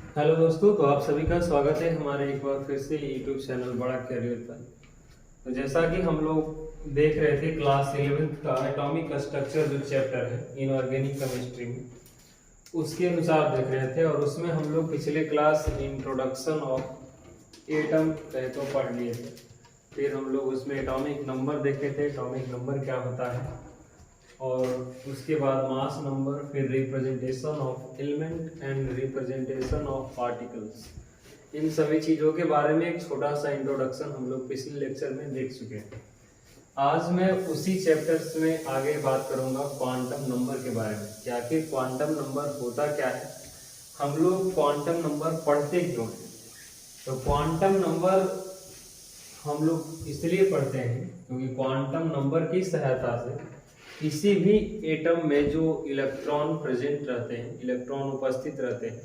Hello दोस्तों, तो आप सभी का स्वागत है हमारे एक बार फिर से यूट्यूब चैनल बड़ा कैरियर पर। तो जैसा कि हम लोग देख रहे थे क्लास 11th का एटॉमिक स्ट्रक्चर जो चैप्टर है इनऑर्गेनिक केमिस्ट्री में, उसके अनुसार देख रहे थे। और उसमें हम लोग पिछले क्लास इंट्रोडक्शन ऑफ एटम तो पढ़ लिए थे। फिर हम लोग उसमें एटॉमिक नंबर देखे थे, एटॉमिक नंबर क्या होता है, और उसके बाद मास नंबर, फिर representation of element and representation of particles. इन सभी चीज़ों के बारे में एक छोटा सा इंट्रोडक्शन हम लोग पिछले लेक्चर में देख चुके हैं। आज मैं उसी चैप्टर्स में आगे बात करूंगा क्वांटम नंबर के बारे में कि आखिर क्वांटम नंबर होता क्या है, हम लोग क्वांटम नंबर पढ़ते क्यों हैं। तो क्वांटम नंबर हम लोग इसलिए पढ़ते हैं क्योंकि क्वांटम नंबर की सहायता से किसी भी एटम में जो इलेक्ट्रॉन प्रेजेंट रहते हैं, इलेक्ट्रॉन उपस्थित रहते हैं,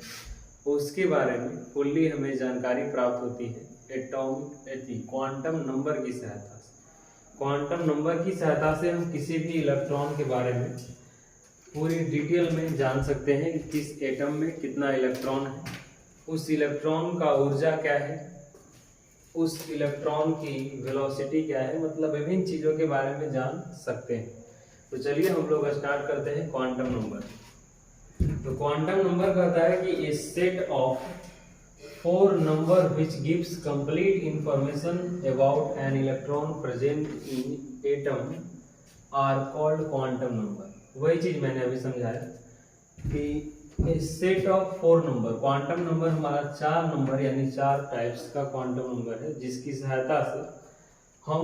उसके बारे में फुल्ली हमें जानकारी प्राप्त होती है एटॉमिक क्वांटम नंबर की सहायता से। क्वांटम नंबर की सहायता से हम किसी भी इलेक्ट्रॉन के बारे में पूरी डिटेल में जान सकते हैं कि किस एटम में कितना इलेक्ट्रॉन है, उस इलेक्ट्रॉन का ऊर्जा क्या है, उस इलेक्ट्रॉन की वेलोसिटी क्या है, मतलब विभिन्न चीज़ों के बारे में जान सकते हैं। तो चलिए हम लोग स्टार्ट करते हैं क्वांटम नंबर। तो क्वांटम नंबर कहता है कि a set of 4 number which gives complete information about an electron present in atom are called quantum number. वही चीज मैंने अभी समझाया कि a set of 4 number, quantum number हमारा 4 नंबर यानी 4 टाइप्स का क्वांटम नंबर है, जिसकी सहायता से हम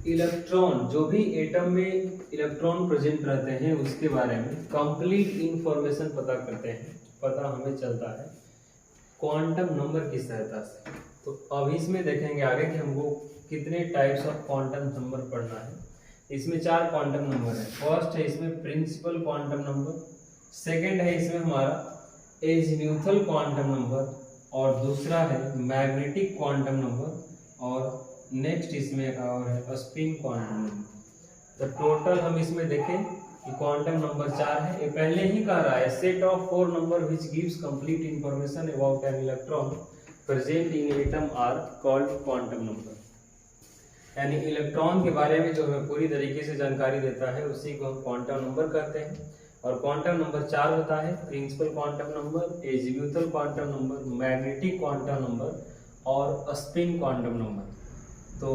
इलेक्ट्रॉन, जो भी एटम में इलेक्ट्रॉन प्रेजेंट रहते हैं उसके बारे में कंप्लीट इंफॉर्मेशन पता करते हैं, पता हमें चलता है क्वांटम नंबर की सहायता से। तो अब इसमें देखेंगे आगे कि हमको कितने टाइप्स ऑफ क्वांटम नंबर पढ़ना है। इसमें 4 क्वांटम नंबर है। फर्स्ट है इसमें प्रिंसिपल क्वांटम नंबर, सेकेंड है इसमें हमारा एजीम्यूथल क्वांटम नंबर, और दूसरा है मैग्नेटिक क्वांटम नंबर, और नेक्स्ट इसमें एक और है स्पिन क्वांटम नंबर। तो टोटल हम इसमें देखें कि क्वांटम नंबर 4 है। ये पहले ही कह रहा है set of 4 number which gives complete information about an electron present in atom are called quantum number. यानी इलेक्ट्रॉन के बारे में जो हमें पूरी तरीके से जानकारी देता है उसी को हम क्वांटम नंबर कहते हैं। और क्वांटम नंबर 4 होता है principal quantum number, azimuthal quantum number, magnetic quantum number और स्पिन क्वांटम नंबर। तो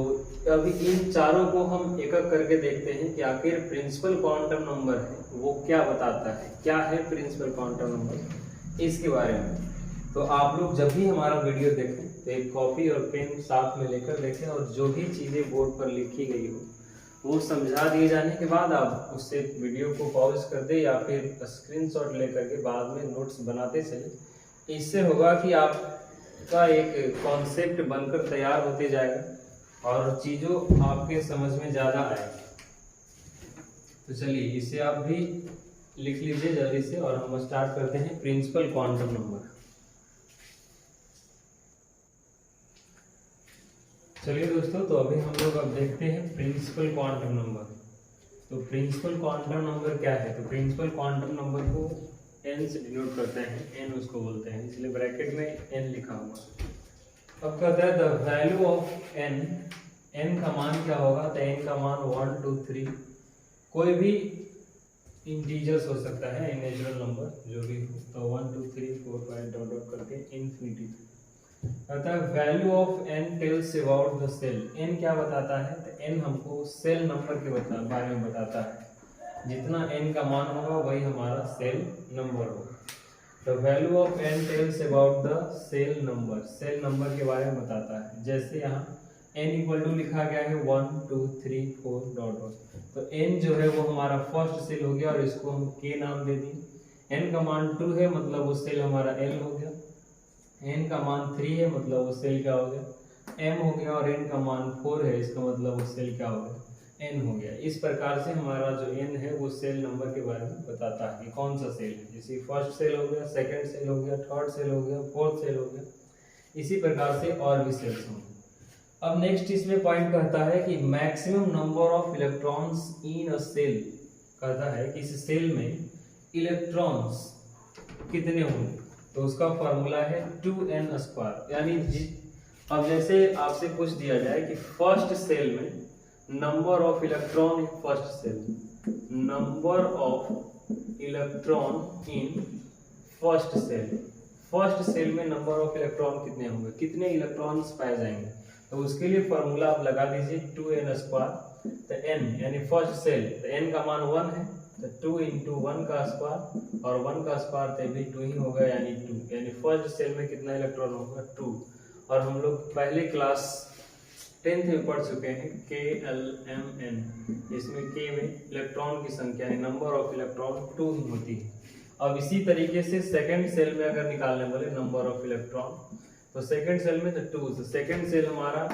अभी इन चारों को हम एक एक करके देखते हैं कि आखिर प्रिंसिपल क्वांटम नंबर है वो क्या बताता है, क्या है प्रिंसिपल क्वांटम नंबर, इसके बारे में। तो आप लोग जब भी हमारा वीडियो देखें तो एक कॉपी और पेन साथ में लेकर देखें, और जो भी चीज़ें बोर्ड पर लिखी गई हो वो समझा दिए जाने के बाद आप उससे वीडियो को पॉज कर दे या फिर स्क्रीनशॉट लेकर के बाद में नोट्स बनाते चले। इससे होगा कि आपका एक कॉन्सेप्ट बनकर तैयार होते जाएगा और चीज़ों आपके समझ में ज़्यादा आएगी। तो चलिए इसे आप भी लिख लीजिए जल्दी से, और हम स्टार्ट करते हैं प्रिंसिपल क्वांटम नंबर। चलिए दोस्तों, तो अभी हम लोग अब देखते हैं प्रिंसिपल क्वांटम नंबर। तो प्रिंसिपल क्वांटम नंबर क्या है? तो प्रिंसिपल क्वांटम नंबर को n से डिनोट करते हैं, n उसको बोलते हैं, इसलिए ब्रैकेट में n लिखा हुआ। अब कहता है द वैल्यू ऑफ n का मान क्या होगा? तो n का मान 1 2 3 कोई भी इंटीजर्स हो सकता है, नेचुरल नंबर जो भी हो, तो 1 2 3 4 5 डॉट डॉट करके इन्फिनिटी। कहता है value of n tells about the shell. n क्या बताता है? तो n हमको सेल नंबर के बारे में बताता है। जितना n का मान होगा वही हमारा सेल नंबर होगा। तो value of n tells about the shell number, shell number के बारे में बताता है। जैसे यहाँ n इक्वल टू लिखा गया है 1 2 3 4 डॉट डॉट, तो n जो है वो हमारा फर्स्ट सेल हो गया और इसको हम k नाम दे दिए। n का मान 2 है मतलब वो सेल हमारा l हो गया। n का मान 3 है मतलब वो सेल क्या हो गया? m हो गया। और n का मान 4 है, इसका मतलब वो सेल क्या हो गया? n हो गया। इस प्रकार से हमारा जो n है वो सेल नंबर के बारे में बताता है कि कौन सा सेल है। जैसे फर्स्ट सेल हो गया, सेकंड सेल हो गया, थर्ड सेल हो गया, फोर्थ सेल हो गया, इसी प्रकार से और भी सेल्स होंगे। अब नेक्स्ट इसमें पॉइंट कहता है कि maximum number of electrons in a shell. कहता है कि इस सेल में इलेक्ट्रॉन्स कितने होंगे? तो उसका फॉर्मूला है 2n²। यानी अब जैसे आपसे पूछ दिया जाए कि फर्स्ट सेल में number of electron, first shell number of electron in first shell, first shell में नंबर ऑफ इलेक्ट्रॉन कितने होंगे, कितने इलेक्ट्रॉन्स पाए जाएंगे, तो उसके लिए फॉर्मूला आप लगा दीजिए 2n²। तो n यानी फर्स्ट सेल, तो n का मान 1 है, तो 2 × 1 का स्क्वायर, और 1 का स्क्वायर तो भी 2 ही होगा यानी 2, यानी फर्स्ट सेल में कितना इलेक्ट्रॉन होगा 2। और हम लोग पहले क्लास 10th में पढ़ चुके हैं KLMN, इसमें K में इलेक्ट्रॉन की संख्या यानी नंबर ऑफ इलेक्ट्रॉन 2 ही होती है। अब इसी तरीके से सेकंड सेल में अगर निकालने बोले नंबर ऑफ इलेक्ट्रॉन, तो सेकंड सेल में तो 2, तो सेकंड सेल हमारा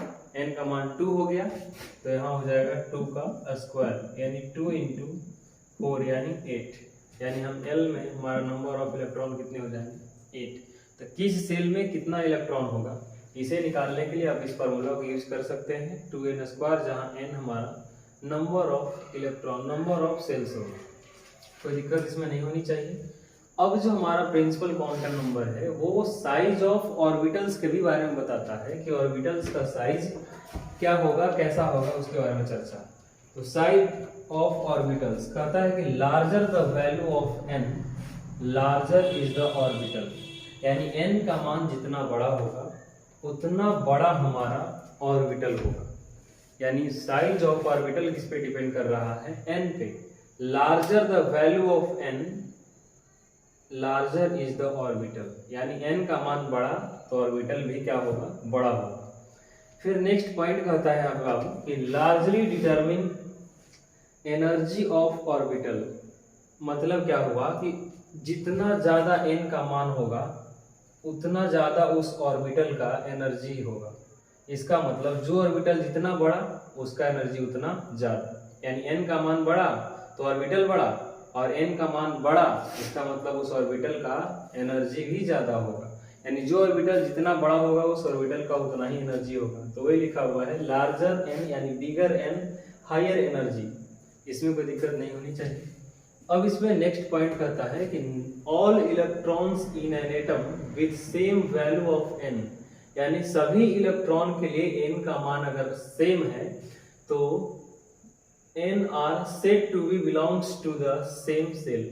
n का मान 2 हो गया, तो यहाँ हो जाएगा 2 का स्क्वायर यानी 2 × 4 यानी 8, यानी हम L में हमारा नंबर ऑफ इलेक्ट्रॉन कितने हो जाएंगे 8। तो किस सेल में कितना इलेक्ट्रॉन होगा, इसे निकालने के लिए आप इस फार्मूला को यूज कर सकते हैं 2n², जहाँ n हमारा number of electron, number of shells होगा, कोई दिक्कत इसमें नहीं होनी चाहिए। अब जो हमारा प्रिंसिपल क्वांटम नंबर है वो साइज ऑफ ऑर्बिटल्स के भी बारे में बताता है कि ऑर्बिटल्स का साइज क्या होगा, कैसा होगा, उसके बारे में चर्चा। तो साइज ऑफ ऑर्बिटल्स कहता है कि larger the value of n larger is the orbital, यानी n का मान जितना बड़ा होगा उतना बड़ा हमारा ऑर्बिटल होगा। यानी साइज ऑफ ऑर्बिटल किस पे डिपेंड कर रहा है, n पे। Larger the value of n larger is the orbital, यानी n का मान बड़ा तो ऑर्बिटल भी क्या होगा, बड़ा होगा। फिर नेक्स्ट पॉइंट कहता है आपका कि largely determine energy of orbital, मतलब क्या हुआ कि जितना ज्यादा n का मान होगा उतना ज्यादा उस ऑर्बिटल का एनर्जी होगा। इसका मतलब जो ऑर्बिटल जितना बड़ा उसका एनर्जी उतना ज्यादा, यानी n का मान बड़ा तो ऑर्बिटल बड़ा, और n का मान बड़ा इसका मतलब उस ऑर्बिटल का एनर्जी भी ज्यादा होगा, यानी जो ऑर्बिटल जितना बड़ा होगा उस ऑर्बिटल का उतना ही एनर्जी होगा। तो वही लिखा हुआ है लार्जर n यानी बिगर n हायर एनर्जी, इसमें कोई दिक्कत नहीं होनी चाहिए। अब इसमें नेक्स्ट पॉइंट कहता है कि all electrons in an atom with same value of n, यानी सभी इलेक्ट्रॉन के लिए n का मान अगर सेम है तो n are said to be belongs to the same shell,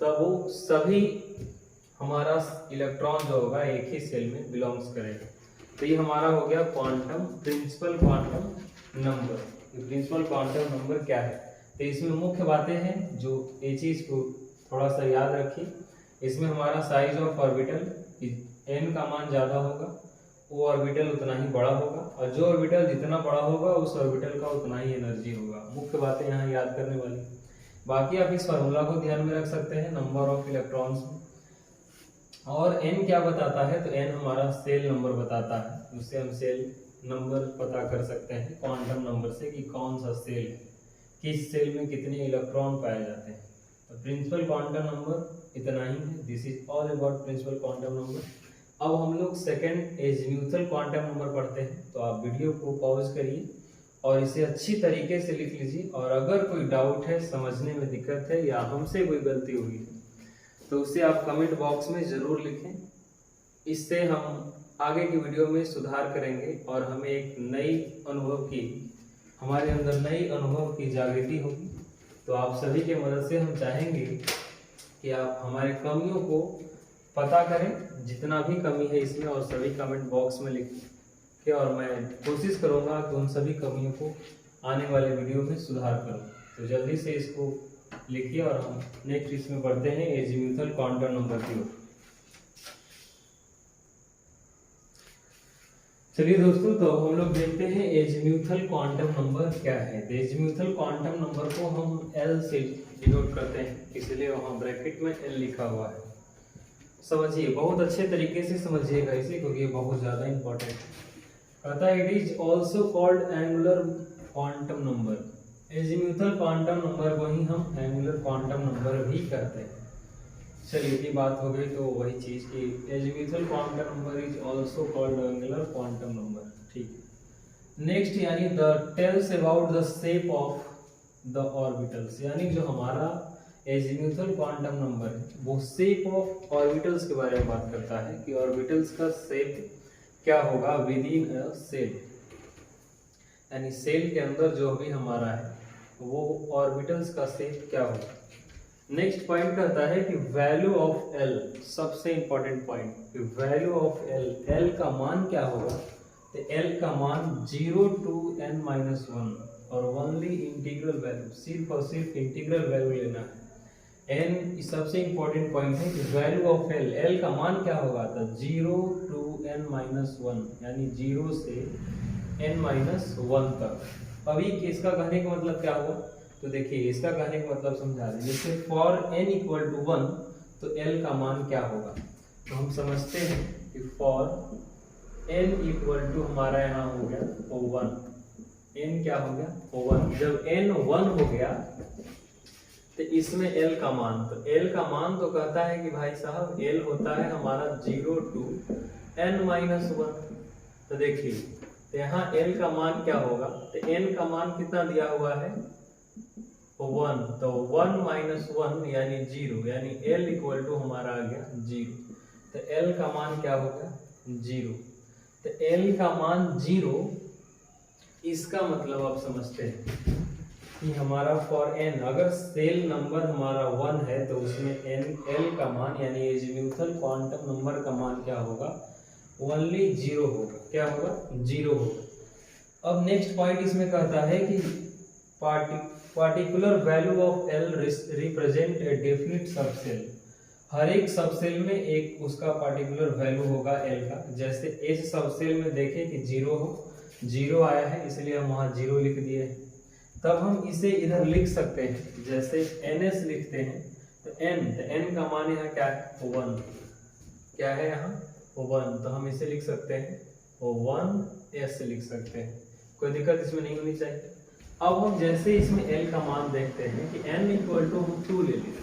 तब वो सभी हमारा इलेक्ट्रॉन जो होगा एक ही सेल में बिलोंग्स करेगा। तो ये हमारा हो गया quantum principal quantum number. Principal quantum number क्या है, तो इसमें मुख्य बातें हैं जो ये चीज को थोड़ा सा याद रखिए। इसमें हमारा साइज ऑफ ऑर्बिटल, n का मान ज्यादा होगा वो ऑर्बिटल उतना ही बड़ा होगा, और जो ऑर्बिटल जितना बड़ा होगा उस ऑर्बिटल का उतना ही एनर्जी होगा। मुख्य बातें यहाँ याद करने वाली। बाकी आप इस फार्मूला को ध्यान में रख सकते हैं नंबर ऑफ इलेक्ट्रॉन्स में। और n क्या बताता है, तो n हमारा सेल नंबर बताता है, उससे हम सेल नंबर पता कर सकते हैं क्वांटम नंबर से कि कौन सा सेल है, किस सेल में कितने इलेक्ट्रॉन पाए जाते हैं। तो प्रिंसिपल क्वांटम नंबर इतना ही है, this is all about principal quantum number. अब हम लोग सेकंड एजीम्यूथल क्वांटम नंबर पढ़ते हैं, तो आप वीडियो को पॉज करिए और इसे अच्छी तरीके से लिख लीजिए, और अगर कोई डाउट है, समझने में दिक्कत है या हमसे कोई गलती हुई है तो उसे आप कमेंट बॉक्स में जरूर लिखें। इससे हम आगे की वीडियो में सुधार करेंगे और हमें एक नई अनुभव की, हमारे अंदर नई अनुभव की जागृति होगी। तो आप सभी के मदद से हम चाहेंगे कि आप हमारे कमियों को पता करें, जितना भी कमी है इसमें, और सभी कमेंट बॉक्स में लिखें, और मैं कोशिश करूंगा कि उन सभी कमियों को आने वाले वीडियो में सुधार करूं। तो जल्दी से इसको लिखिए और हम नेक्स्ट इसमें बढ़ते हैं एजीम्यूथल क्वांटम नंबर की ओर। चलिए दोस्तों, तो हम लोग देखते हैं एजीम्यूथल क्वांटम नंबर क्या है। तो एजीम्यूथल क्वांटम नंबर को हम L से डिनोट करते हैं, इसलिए वहाँ ब्रैकेट में L लिखा हुआ है। समझिए, बहुत अच्छे तरीके से समझिएगा इसे, क्योंकि ये बहुत ज़्यादा इंपॉर्टेंट है। कहता है it is also called angular quantum number. Azimuthal quantum number को ही हम एंगुलर क्वांटम नंबर भी कहते हैं। चलिए, ये बात हो गई। तो वही चीज़ कि azimuthal quantum number is also called angular quantum number. ठीक है। नेक्स्ट, यानी the tales about the shape of the orbitals, यानी जो हमारा एजीम्यूथल क्वांटम नंबर है, वो शेप ऑफ ऑर्बिटल्स के बारे में बात करता है कि ऑर्बिटल्स का शेप क्या होगा विद इन अ सेल, यानी सेल के अंदर जो भी हमारा है वो ऑर्बिटल्स का शेप क्या होगा। नेक्स्ट पॉइंट कहता है कि वैल्यू ऑफ एल, सबसे इंपॉर्टेंट पॉइंट, कि वैल्यू ऑफ एल, एल का मान क्या होगा। तो एल का मान 0 to n-1 और ओनली इंटीग्रल वैल्यू, सिर्फ और सिर्फ इंटीग्रल वैल्यू लेना है। एन सबसे इंपॉर्टेंट पॉइंट है कि वैल्यू ऑफ एल, एल का मान क्या होगा, तो 0 to n-1 यानी 0 से n-1 तक। अभी इसका कहने का मतलब क्या हुआ, तो देखिए इसका कहने का मतलब समझा दें। जैसे फॉर n इक्वल टू 1 तो l का मान क्या होगा, तो हम समझते हैं कि फॉर n इक्वल टू हमारा यहाँ हो गया 1, n क्या हो गया 1। जब n 1 हो गया तो इसमें l का मान, तो l का मान तो कहता है कि भाई साहब l होता है हमारा 0 to n-1। तो देखिए तो यहाँ l का मान क्या होगा, तो n का मान कितना दिया हुआ है 1, तो 1-1 यानी 0, यानी l इक्वल टू हमारा आ गया 0। तो l का मान क्या होगा 0, तो l का मान 0, इसका मतलब आप समझते हैं कि हमारा फॉर n, अगर सेल नंबर हमारा 1 है तो उसमें n l का मान यानी एजीम्यूथल क्वांटम नंबर का मान क्या होगा, ओनली 0 होगा। क्या होगा 0 होगा। अब नेक्स्ट पॉइंट इसमें कहता है कि particular value of L represent a definite subshell, हर एक सबसेल में एक उसका पार्टिकुलर वैल्यू होगा एल का। जैसे इस सबसेल में देखें कि 0 आया है इसलिए हम वहाँ 0 लिख दिए हैं। तब हम इसे इधर लिख सकते हैं, जैसे ns लिखते हैं तो n का मान यहाँ क्या है 1, क्या है यहाँ 1, तो हम इसे लिख सकते हैं 1s लिख सकते हैं, कोई दिक्कत इसमें नहीं होनी चाहिए। अब हम जैसे इसमें l का मान देखते हैं कि n इक्वल टू हम 2 ले लें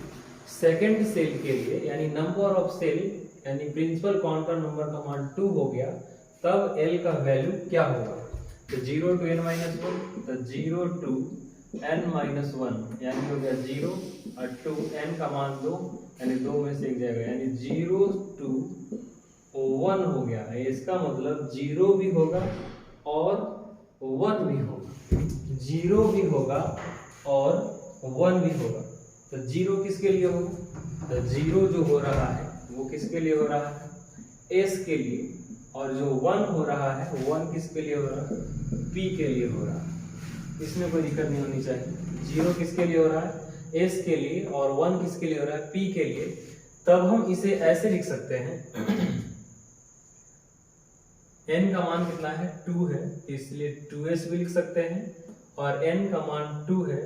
सेकेंड सेल के लिए, यानी नंबर ऑफ सेल यानी प्रिंसिपल क्वांटम नंबर का मान 2 हो गया, तब l का वैल्यू क्या होगा, तो 0 to n-1, तो 0 to n-1 यानी हो गया 0 और 2, n का मान 2 यानी 2 में से एक जाएगा, यानी 0 to 1 हो गया। इसका मतलब 0 भी होगा और 1 भी होगा, 0 भी होगा और 1 भी होगा। तो 0 किसके लिए होगा, तो 0 जो हो रहा है वो किसके लिए हो रहा है, s के लिए, और जो 1 हो रहा है 1 किसके लिए हो रहा है, p के लिए हो रहा है। इसमें कोई दिक्कत नहीं होनी चाहिए। 0 किसके लिए हो रहा है, s के लिए, और 1 किसके लिए हो रहा है, p के लिए। तब हम इसे ऐसे लिख सकते हैं n का मान कितना है 2 है, इसलिए 2s भी लिख सकते हैं, और n का मान 2 है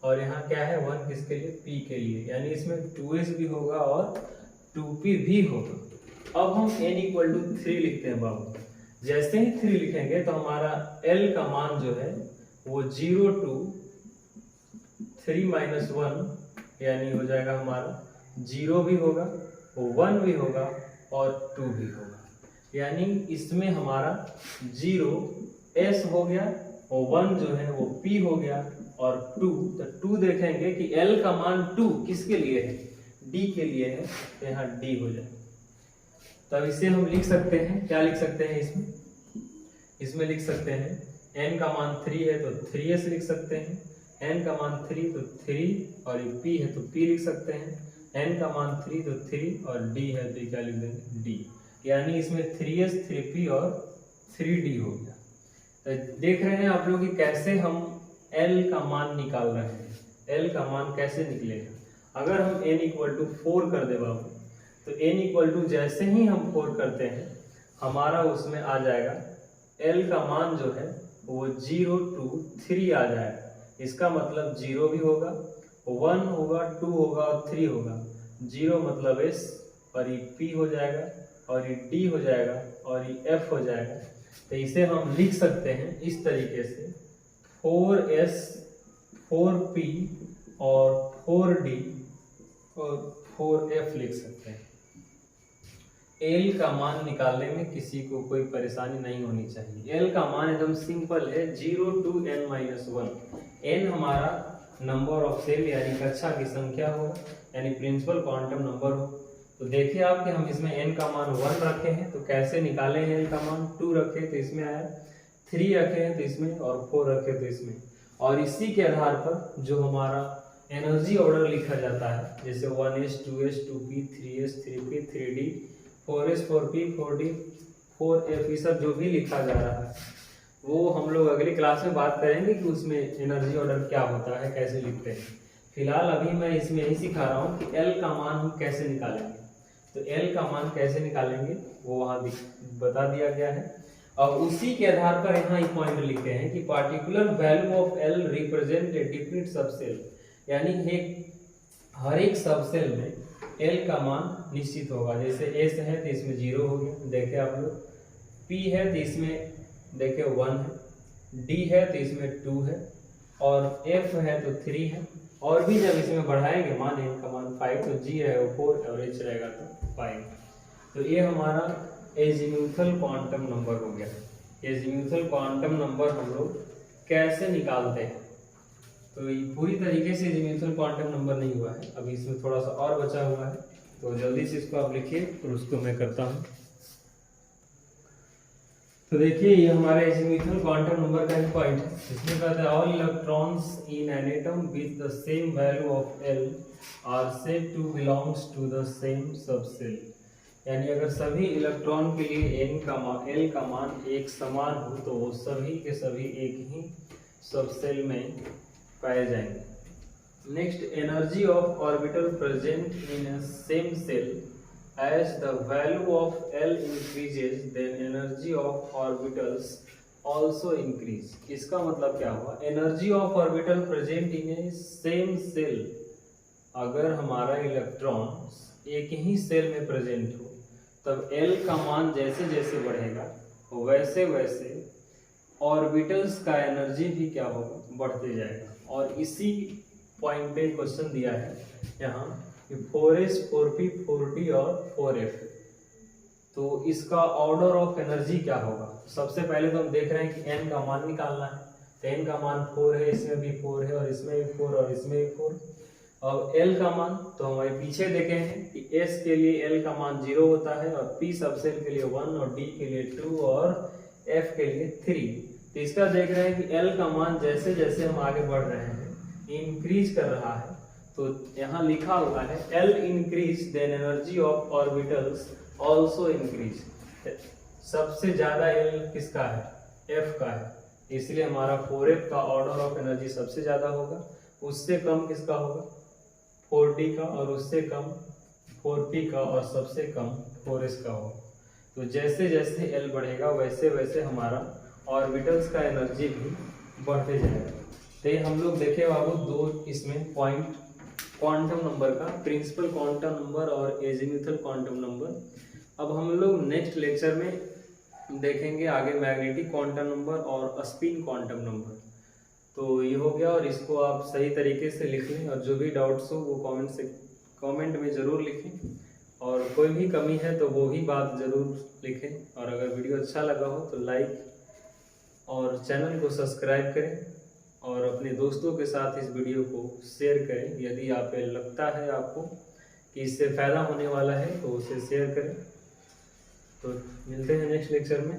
और यहाँ क्या है 1 किसके लिए, p के लिए, यानी इसमें 2s भी होगा और 2p भी होगा। अब हम n इक्वल टू 3 लिखते हैं बाबू। जैसे ही 3 लिखेंगे तो हमारा l का मान जो है वो 0 to 3-1 यानी हो जाएगा हमारा 0 भी होगा, 1 भी होगा और 2 भी होगा। यानी इसमें हमारा 0 s हो गया और 1 जो है वो p हो गया और 2, तो 2 देखेंगे कि l का मान 2 किसके लिए है, d के लिए है, तो यहाँ d हो जाए। तब इसे हम लिख सकते हैं, क्या लिख सकते हैं इसमें लिख सकते हैं n का मान 3 है तो 3s लिख सकते हैं, n का मान 3 तो 3 और p है तो p लिख सकते हैं, n का मान 3 तो 3 और d है तो क्या लिख देंगे d, यानी इसमें 3s 3p और 3d हो गया। तो देख रहे हैं आप लोग कि कैसे हम l का मान निकाल रहे हैं, l का मान कैसे निकलेगा। अगर हम n इक्वल टू 4 कर दे बाबू, तो n इक्वल टू जैसे ही हम 4 करते हैं हमारा उसमें आ जाएगा l का मान जो है वो 0 to 3 आ जाएगा। इसका मतलब 0 भी होगा, 1 होगा, 2 होगा और 3 होगा। 0 मतलब s और ये p हो जाएगा और ये d हो जाएगा और ये f हो जाएगा। तो इसे हम लिख सकते हैं इस तरीके से 4s 4p और 4d और 4f लिख सकते हैं। l का मान निकालने में किसी को कोई परेशानी नहीं होनी चाहिए। l का मान एकदम सिंपल है 0 to n-1। n हमारा नंबर ऑफ सेल यानी कक्षा की संख्या होगा, यानी प्रिंसिपल क्वांटम नंबर हो। तो देखिए आप कि हम इसमें n का मान 1 रखे हैं, तो कैसे निकाले हैं n का मान, 2 रखे तो इसमें आया, 3 रखे हैं तो इसमें, और 4 रखे तो इसमें। और इसी के आधार पर जो हमारा एनर्जी ऑर्डर लिखा जाता है, जैसे 1s 2s 2p 3s 3p 3d 4s 4p 4d 4f, ये सब जो भी लिखा जा रहा है वो हम लोग अगली क्लास में बात करेंगे कि उसमें एनर्जी ऑर्डर क्या होता है, कैसे लिखते हैं। फिलहाल अभी मैं इसमें यही सिखा रहा हूँ कि L का मान हम कैसे निकालेंगे। तो L का मान कैसे निकालेंगे वो वहाँ बता दिया गया है। और उसी के आधार पर यहाँ एक पॉइंट लिखे हैं कि particular value of L represent a different subshell, यानी हर एक सबसेल में L का मान निश्चित होगा। जैसे S है तो इसमें 0 हो गया, देखे आप लोग, P है तो इसमें देखिए 1 है, D है तो इसमें 2 है, और F है तो 3 है। और भी जब इसमें बढ़ाएंगे मान, n का मान 5 तो G रहेगा 4 और H रहेगा तो 5। तो ये हमारा एजीम्यूथल क्वांटम नंबर हो गया। एजीम्यूथल क्वांटम नंबर हम लोग कैसे निकालते हैं, तो ये पूरी तरीके से एजीम्यूथल क्वांटम नंबर नहीं हुआ है, अभी इसमें थोड़ा सा और बचा हुआ है, तो जल्दी से इसको आप लिखिए और उसको मैं करता हूँ। तो देखिए ये हमारे एजीम्यूथल क्वांटम नंबर का एक पॉइंट है, इसमें कहते हैं all electrons in an atom with the same value of L are said to belongs to the same subshell, यानी अगर सभी इलेक्ट्रॉन के लिए L का मान एक समान हो तो वो सभी के सभी एक ही सबसेल में पाए जाएंगे। Next, energy of orbital present in a same shell as the value of L increases then energy of orbitals also increase। इसका मतलब क्या हुआ, energy of orbital present in a same shell, अगर हमारा इलेक्ट्रॉन एक ही सेल में present हो तब L का मान जैसे जैसे बढ़ेगा वैसे वैसे ऑर्बिटल्स का एनर्जी भी क्या होगा, बढ़ते जाएगा। और इसी पॉइंट पे क्वेश्चन दिया है यहाँ 4s 4p 4d और 4f, तो इसका ऑर्डर ऑफ एनर्जी क्या होगा। सबसे पहले तो हम देख रहे हैं कि n का मान निकालना है, तो n का मान 4 है, इसमें भी 4 है, और इसमें भी 4 और इसमें भी 4। और L का मान तो हमारे पीछे देखे हैं कि S के लिए L का मान 0 होता है, और P सबसेल के लिए 1 और D के लिए 2 और F के लिए 3। तो इसका देख रहे हैं कि L का मान जैसे जैसे हम आगे बढ़ रहे हैं इंक्रीज कर रहा है, तो यहाँ लिखा हुआ है L increase then energy of orbitals also increase. सबसे ज्यादा L किसका है, F का है, इसलिए हमारा 4F का ऑर्डर ऑफ एनर्जी सबसे ज्यादा होगा। उससे कम किसका होगा, 4D का, और उससे कम 4P का, और सबसे कम 4S का होगा। तो जैसे जैसे L बढ़ेगा वैसे वैसे हमारा ऑर्बिटल्स का एनर्जी भी बढ़ते जाएगा। तो ये हम लोग देखे बाबू दो इसमें पॉइंट क्वांटम नंबर का, प्रिंसिपल क्वांटम नंबर और एजीम्यूथल क्वांटम नंबर। अब हम लोग नेक्स्ट लेक्चर में देखेंगे आगे मैग्नेटिक क्वांटम नंबर और स्पिन क्वांटम नंबर। तो ये हो गया, और इसको आप सही तरीके से लिख लें, और जो भी डाउट्स हो वो कमेंट में ज़रूर लिखें, और कोई भी कमी है तो वो भी बात ज़रूर लिखें। और अगर वीडियो अच्छा लगा हो तो लाइक और चैनल को सब्सक्राइब करें, और अपने दोस्तों के साथ इस वीडियो को शेयर करें। यदि आप लगता है आपको कि इससे फ़ायदा होने वाला है तो उसे शेयर करें। तो मिलते हैं नेक्स्ट लेक्चर में।